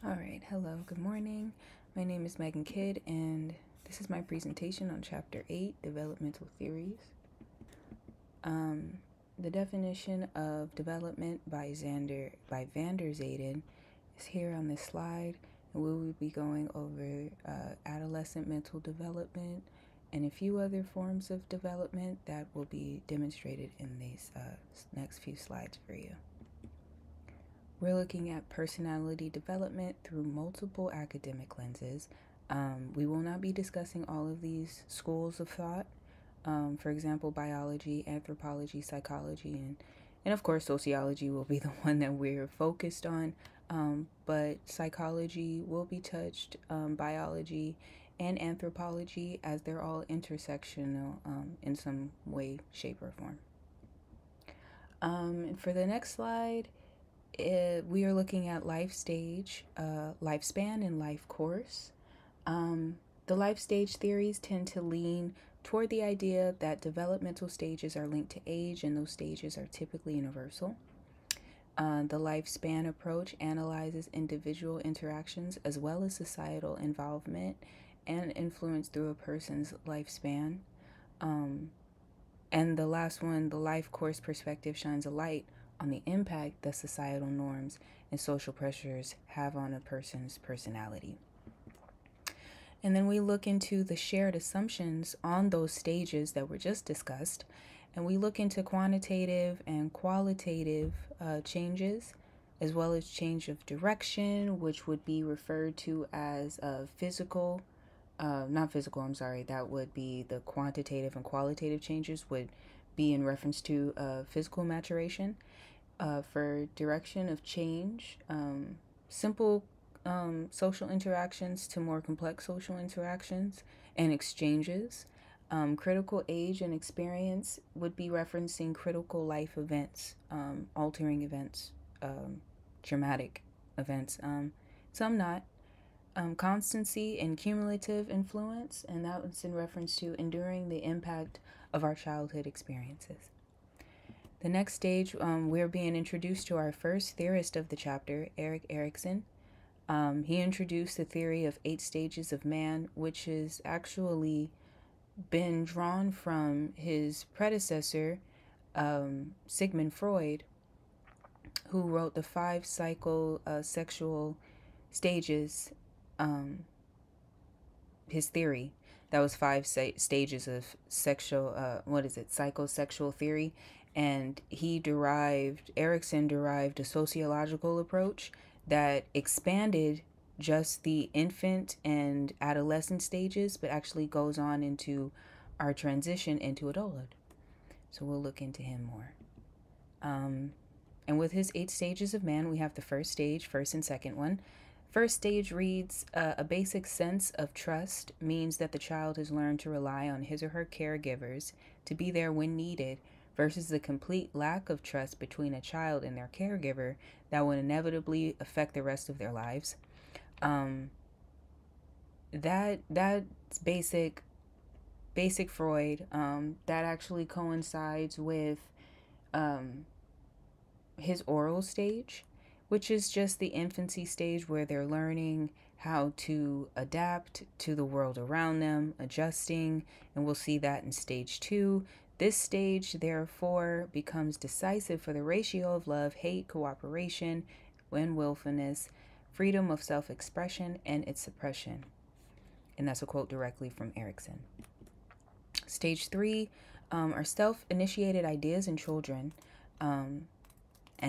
All right, hello, good morning. My name is Megan Kidd, and this is my presentation on Chapter 8, Developmental Theories. The definition of development by van der Zayden is here on this slide, and we will be going over adolescent mental development and a few other forms of development that will be demonstrated in these next few slides for you. We're looking at personality development through multiple academic lenses. We will not be discussing all of these schools of thought. For example, biology, anthropology, psychology, and of course sociology will be the one that we're focused on. But psychology will be touched, biology and anthropology, as they're all intersectional in some way, shape, or form. And for the next slide, we are looking at life stage, lifespan, and life course. The life stage theories tend to lean toward the idea that developmental stages are linked to age, and those stages are typically universal. The lifespan approach analyzes individual interactions as well as societal involvement and influence through a person's lifespan. And the last one, the life course perspective, shines a light on the impact that societal norms and social pressures have on a person's personality. And then we look into the shared assumptions on those stages that were just discussed, and we look into quantitative and qualitative changes, as well as change of direction, which would be referred to as physical, that would be the quantitative and qualitative changes would be in reference to physical maturation. For direction of change, simple social interactions to more complex social interactions and exchanges. Critical age and experience would be referencing critical life events, altering events, traumatic events, some not. Constancy and cumulative influence, and that was in reference to enduring the impact of our childhood experiences. The next stage, we're being introduced to our first theorist of the chapter, Erik Erikson. He introduced the theory of 8 stages of man, which has actually been drawn from his predecessor, Sigmund Freud, who wrote the 5 psychosexual stages, his theory. That was 5 stages of psychosexual theory. And Erikson derived a sociological approach that expanded just the infant and adolescent stages, but actually goes on into our transition into adulthood. So we'll look into him more. And with his 8 stages of man, we have the first and second one. First stage reads, a basic sense of trust means that the child has learned to rely on his or her caregivers to be there when needed, versus the complete lack of trust between a child and their caregiver that will inevitably affect the rest of their lives. That's basic Freud. That actually coincides with his oral stage, which is just the infancy stage where they're learning how to adapt to the world around them, adjusting, and we'll see that in stage 2. This stage, therefore, becomes decisive for the ratio of love, hate, cooperation, and willfulness, freedom of self-expression, and its suppression. And that's a quote directly from Erikson. Stage 3 are self-initiated ideas in children, and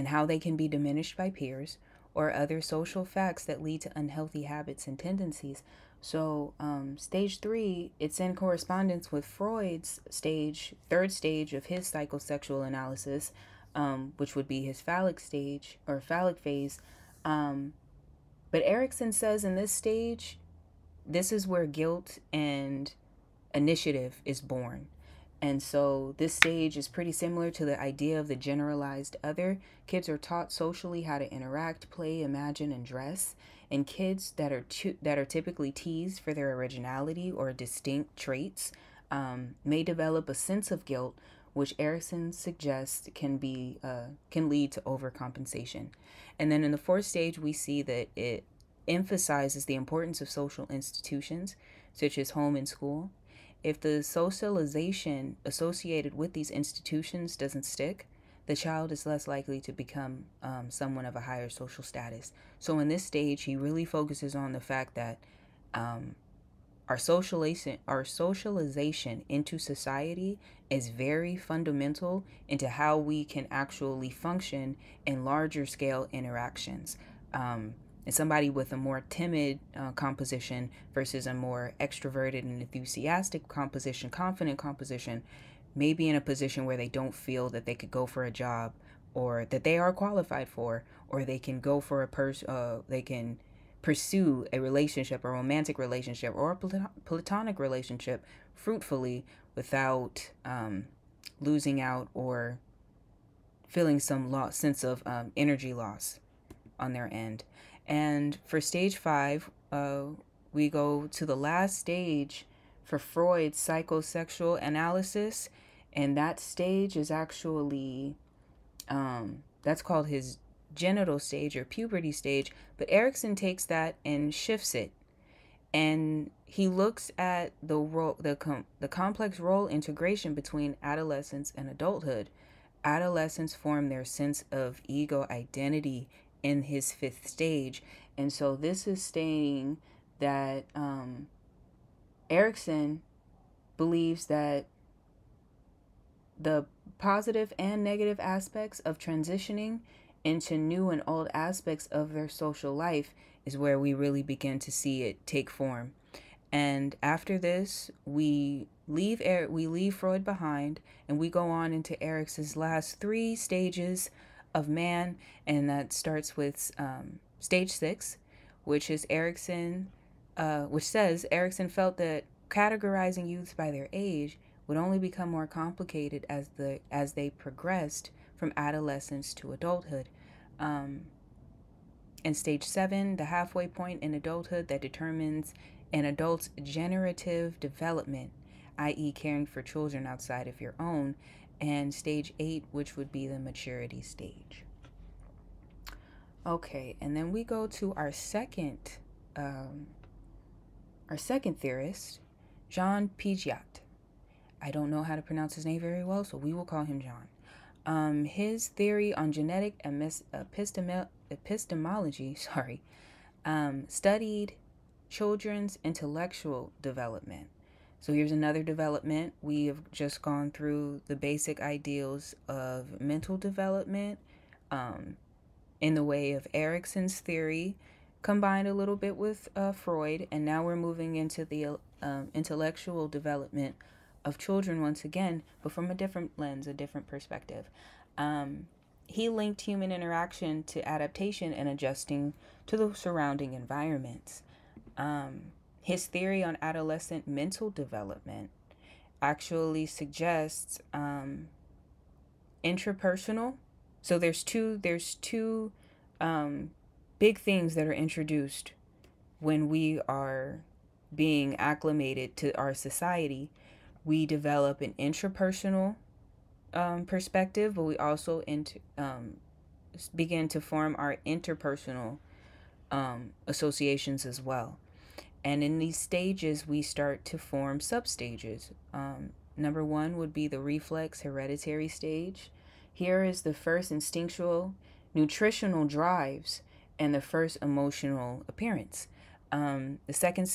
how they can be diminished by peers or other social facts that lead to unhealthy habits and tendencies. So stage 3, it's in correspondence with Freud's third stage of his psychosexual analysis, which would be his phallic stage or phallic phase. But Erikson says in this stage, this is where guilt and initiative is born. And so this stage is pretty similar to the idea of the generalized other. Kids are taught socially how to interact, play, imagine, and dress. And kids that are typically teased for their originality or distinct traits may develop a sense of guilt, which Erikson suggests can lead to overcompensation. And then in the 4th stage, we see that emphasizes the importance of social institutions, such as home and school. If the socialization associated with these institutions doesn't stick, the child is less likely to become someone of a higher social status. So in this stage, he really focuses on the fact that um, our socialization into society is very fundamental into how we can actually function in larger scale interactions. And somebody with a more timid composition versus a more extroverted and enthusiastic composition, confident composition, may be in a position where they don't feel that they could go for a job or that they are qualified for, or they can go for they can pursue a relationship, a romantic relationship, or a platonic relationship fruitfully without losing out or feeling some sense of energy loss on their end. And for stage 5, we go to the last stage for Freud's psychosexual analysis, and that stage is actually that's called his genital stage or puberty stage, but Erickson takes that and shifts it, and he looks at the role, the complex role integration between adolescence and adulthood. Adolescents form their sense of ego identity in his 5th stage, and so this is stating that Erickson believes that the positive and negative aspects of transitioning into new and old aspects of their social life is where we really begin to see it take form. And after this, we leave Freud behind, and we go on into Erickson's last 3 stages of man, and that starts with stage 6, which is which says Erickson felt that categorizing youths by their age would only become more complicated as they progressed from adolescence to adulthood. And stage 7, the halfway point in adulthood that determines an adult's generative development, i.e., caring for children outside of your own, and stage 8, which would be the maturity stage. Okay, and then we go to our second theorist, Jean Piaget. I don't know how to pronounce his name very well, so we will call him John. His theory on genetic epistemology, studied children's intellectual development. So here's another development. We have just gone through the basic ideals of mental development in the way of Erickson's theory, combined a little bit with Freud, and now we're moving into the intellectual development of children once again, but from a different lens, a different perspective. He linked human interaction to adaptation and adjusting to the surrounding environments. His theory on adolescent mental development actually suggests intrapersonal. So there's two big things that are introduced when we are being acclimated to our society. We develop an intrapersonal perspective, but we also begin to form our interpersonal associations as well. And in these stages, we start to form substages. Number 1 would be the reflex hereditary stage. Here is the first instinctual nutritional drives and the first emotional appearance. The second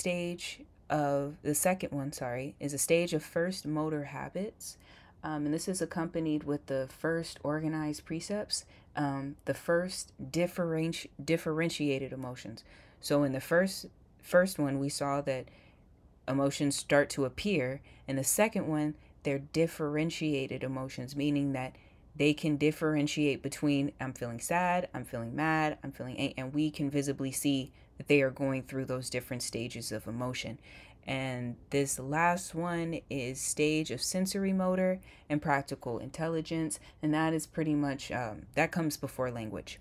one is a stage of first motor habits. And this is accompanied with the first organized precepts, the first differentiated emotions. So in the first one, we saw that emotions start to appear. In the second one, they're differentiated emotions, meaning that they can differentiate between I'm feeling sad, I'm feeling mad, I'm feeling angry, and we can visibly see that they are going through those different stages of emotion. And this last one is stage of sensory motor and practical intelligence, and that is pretty much that comes before language.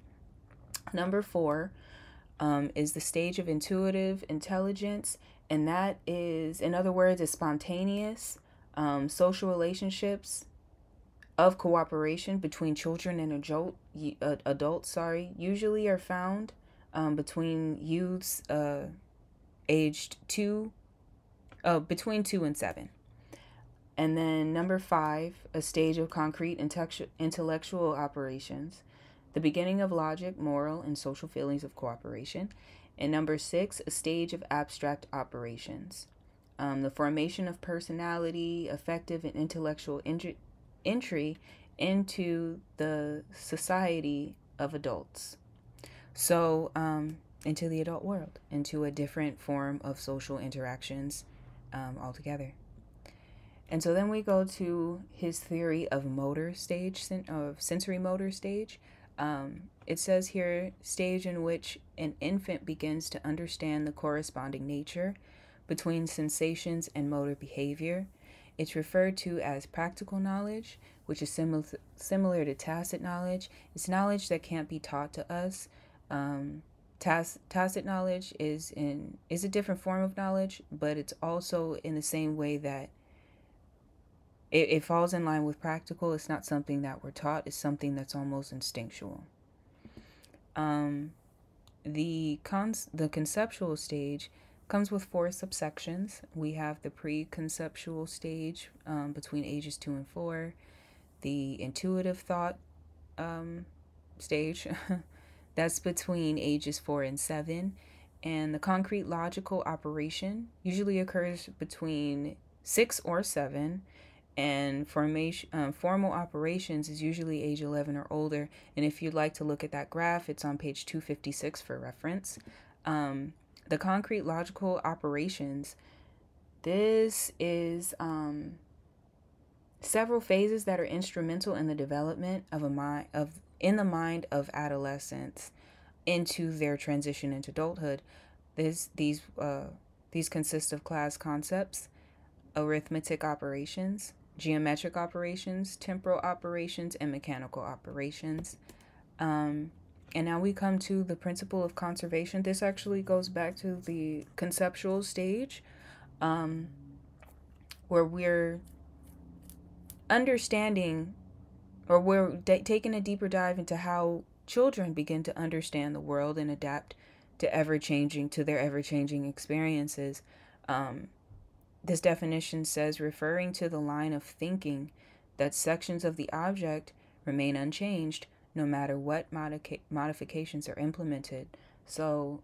Number 4 is the stage of intuitive intelligence, and that is, in other words, is spontaneous social relationships of cooperation between children and adults usually are found between youths aged between 2 and 7. And then number 5, a stage of concrete intellectual operations, the beginning of logic, moral, and social feelings of cooperation. And number 6, a stage of abstract operations, the formation of personality, affective and intellectual entry into the society of adults. So, into the adult world, into a different form of social interactions altogether. And so then we go to his theory of motor stage, of sensory motor stage. It says here, stage in which an infant begins to understand the corresponding nature between sensations and motor behavior. It's referred to as practical knowledge, which is similar to tacit knowledge. It's knowledge that can't be taught to us. Tacit knowledge is a different form of knowledge, but it's also in the same way that it falls in line with practical. It's not something that we're taught. It's something that's almost instinctual. The conceptual stage comes with 4 subsections. We have the pre-conceptual stage between ages 2 and 4, the intuitive thought stage that's between ages 4 and 7, and the concrete logical operation usually occurs between 6 or 7, and formal operations is usually age 11 or older. And if you'd like to look at that graph, it's on page 256 for reference. The concrete logical operations, this is several phases that are instrumental in the development of in the mind of adolescents into their transition into adulthood. These consist of class concepts, arithmetic operations, geometric operations, temporal operations, and mechanical operations. And now we come to the principle of conservation. This actually goes back to the conceptual stage, where we're understanding, or we're taking a deeper dive into how children begin to understand the world and adapt to their ever-changing experiences. This definition says, referring to the line of thinking that sections of the object remain unchanged no matter what modifications are implemented. So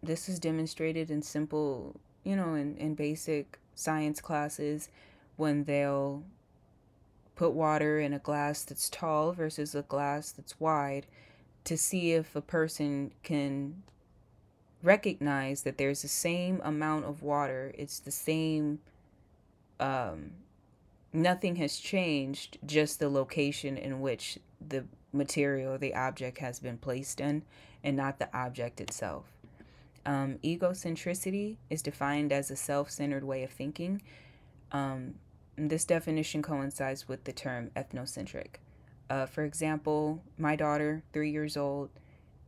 this is demonstrated in simple, in basic science classes, when they'll put water in a glass that's tall versus a glass that's wide to see if a person can recognize that there's the same amount of water. It's the same, nothing has changed, just the location in which the material, the object has been placed in, and not the object itself. Egocentricity is defined as a self-centered way of thinking. This definition coincides with the term ethnocentric. For example, my daughter, 3 years old,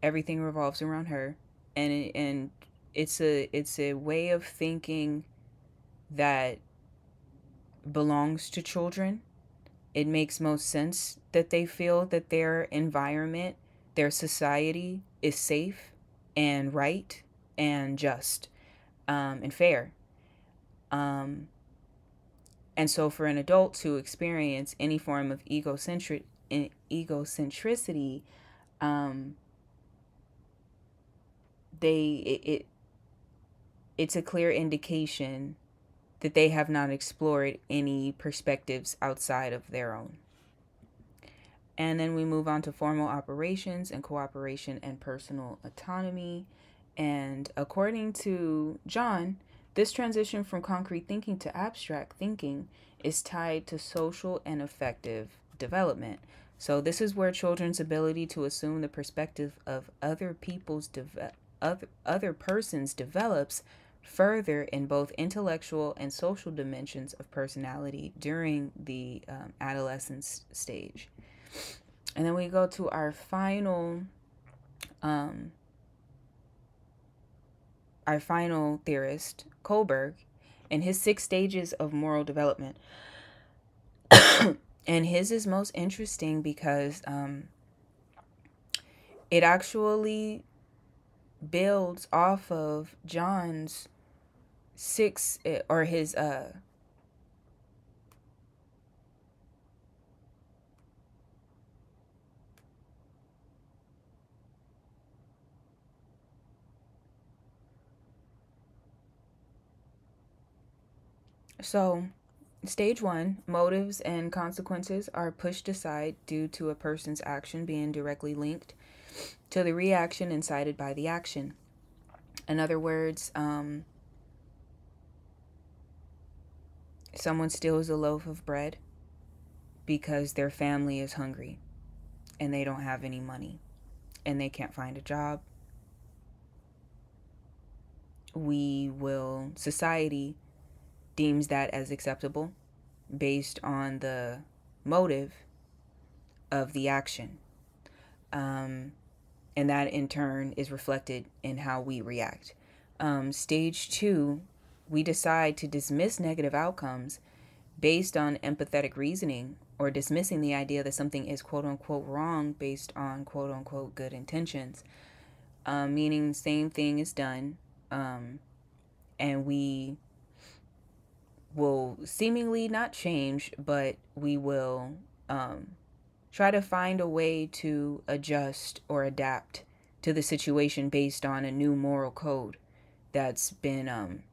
everything revolves around her. And it's a way of thinking that belongs to children. It makes most sense that they feel that their environment, their society is safe and right and just and fair. And so for an adult to experience any form of egocentricity, it's a clear indication that they have not explored any perspectives outside of their own. And then we move on to formal operations and cooperation and personal autonomy. And according to John, this transition from concrete thinking to abstract thinking is tied to social and affective development. So this is where children's ability to assume the perspective of other persons develops further in both intellectual and social dimensions of personality during the adolescence stage. And then we go to our final theorist, Kohlberg, and his 6 stages of moral development. And his is most interesting because it actually builds off of John's 6 or his so stage 1, motives and consequences are pushed aside due to a person's action being directly linked to the reaction incited by the action. In other words, someone steals a loaf of bread because their family is hungry and they don't have any money and they can't find a job. Society deems that as acceptable based on the motive of the action. And that in turn is reflected in how we react. Stage 2, we decide to dismiss negative outcomes based on empathetic reasoning, or dismissing the idea that something is quote unquote wrong based on quote unquote good intentions. Meaning same thing is done, and we will seemingly not change, but we will try to find a way to adjust or adapt to the situation based on a new moral code that's been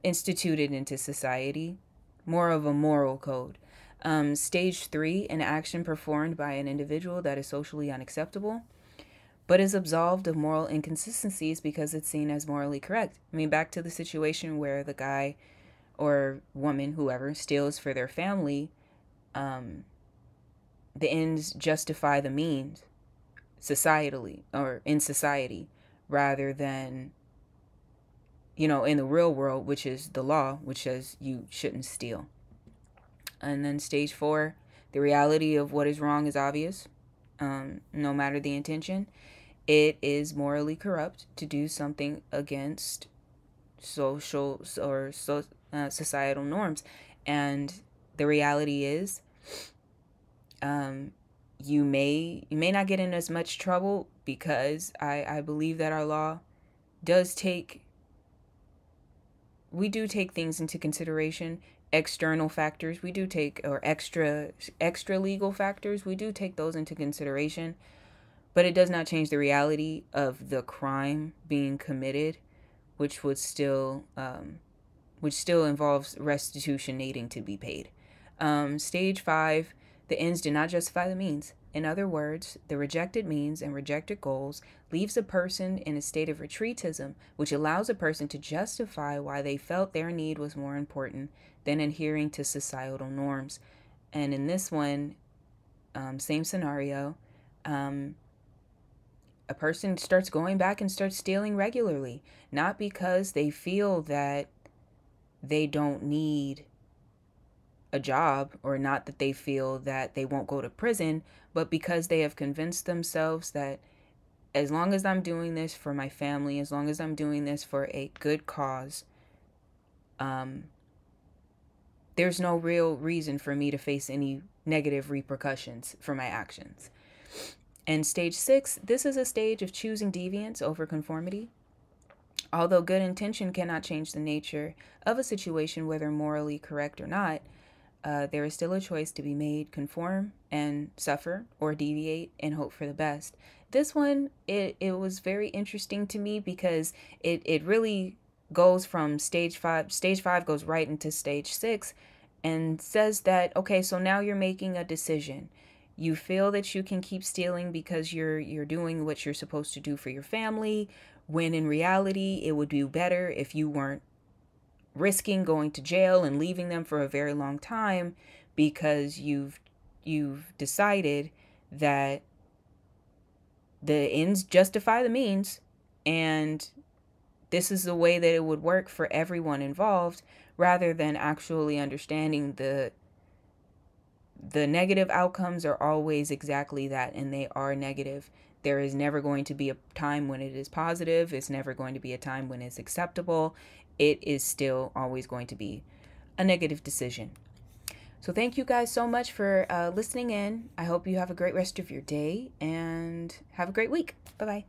instituted into society, more of a moral code. Stage 3, an action performed by an individual that is socially unacceptable, but is absolved of moral inconsistencies because it's seen as morally correct. I mean, back to the situation where the guy or woman, whoever, steals for their family. The ends justify the means societally or in society, rather than, in the real world, which is the law, which says you shouldn't steal. And then stage 4, the reality of what is wrong is obvious, no matter the intention. It is morally corrupt to do something against social or societal norms. And the reality is, you may not get in as much trouble, because I believe that our law we do take things into consideration. External factors we do take, or extra legal factors, we do take those into consideration, but it does not change the reality of the crime being committed, which still involves restitution needing to be paid. Stage 5, the ends do not justify the means. In other words, the rejected means and rejected goals leaves a person in a state of retreatism, which allows a person to justify why they felt their need was more important than adhering to societal norms. And in this one, same scenario, a person starts going back and starts stealing regularly, not because they feel that they don't need a job, or not that they feel that they won't go to prison, but because they have convinced themselves that as long as I'm doing this for my family, as long as I'm doing this for a good cause, there's no real reason for me to face any negative repercussions for my actions. And stage 6, this is a stage of choosing deviance over conformity. Although good intention cannot change the nature of a situation, whether morally correct or not, there is still a choice to be made: conform and suffer, or deviate and hope for the best. This one, it was very interesting to me, because it really goes from stage 5. Stage 5 goes right into stage 6 and says that, okay, so now you're making a decision. You feel that you can keep stealing because you're doing what you're supposed to do for your family, when in reality it would be better if you weren't risking going to jail and leaving them for a very long time, because you've decided that the ends justify the means, and this is the way that it would work for everyone involved, rather than actually understanding the negative outcomes are always exactly that, and they are negative. There is never going to be a time when it is positive. It's never going to be a time when it's acceptable. It is still always going to be a negative decision. So thank you guys so much for listening in. I hope you have a great rest of your day and have a great week. Bye-bye.